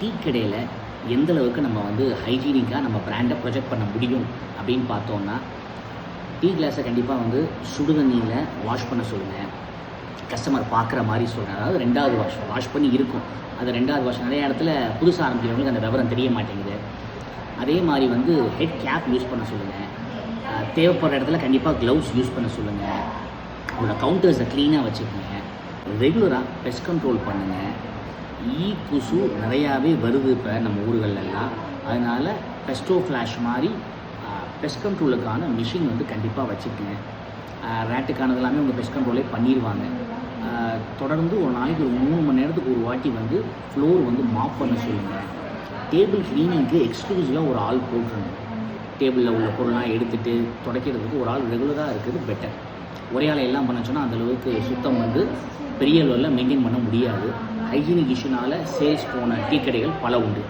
Tea கடையில் எந்த அளவுக்கு நம்ம வந்து ஹைஜீனிக்காக நம்ம பிராண்டை ப்ரொஜெக்ட் பண்ண முடியும் அப்படின்னு பார்த்தோம்னா, டீ கிளாஸை கண்டிப்பாக வந்து சுடுதண்ணியில் வாஷ் பண்ண சொல்லுங்கள். கஸ்டமர் பார்க்குற மாதிரி சொல்லுங்கள். அதாவது 2வது வாஷ் பண்ணி இருக்கும். அது 2வது வாஷ் நிறைய இடத்துல புதுசாக ஆரம்பிக்கிறவங்களுக்கு அந்த விவரம் தெரிய மாட்டேங்குது. அதே மாதிரி வந்து ஹெட் கேப் யூஸ் பண்ண சொல்லுங்கள். தேவைப்படுற இடத்துல கண்டிப்பாக க்ளவுஸ் யூஸ் பண்ண சொல்லுங்கள். உங்களோட கவுண்டர்ஸை க்ளீனாக வச்சுக்கோங்க. ரெகுலராக பெஸ்ட் கண்ட்ரோல் பண்ணுங்கள். கொசு நிறையாவே வருது இப்போ நம்ம ஊர்களெல்லாம். அதனால் பெஸ்டோ ஃப்ளாஷ் மாதிரி பெஸ்ட் கண்ட்ரோலுக்கான மிஷின் வந்து கண்டிப்பாக வச்சுக்கோங்க. ரேட்டுக்கானது எல்லாமே உங்கள் பெஸ்ட் கண்ட்ரோலே பண்ணிடுவாங்க. தொடர்ந்து ஒரு நாளைக்கு ஒரு 3 மணி நேரத்துக்கு ஒரு வாட்டி வந்து ஃப்ளோர் வந்து மாப் பண்ண சொல்லுங்கள். டேபிள் க்ளீனிங்க்கு எக்ஸ்க்ளூசிவாக ஒரு ஆள் போட்டுருங்க. டேபிளில் உள்ள பொருள்லாம் எடுத்துகிட்டு துடைக்கிறதுக்கு ஒரு ஆள் ரெகுலராக இருக்கிறது பெட்டர். ஒரே ஆளை எல்லாம் பண்ண சொன்னால் அந்தளவுக்கு சுத்தம் வந்து பெரிய அளவில் மெயின்டைன் பண்ண முடியாது. ஹைஜீனிக் இஷ்யூனால் சேல்ஸ் போன டீ கடைகள் பல உண்டு.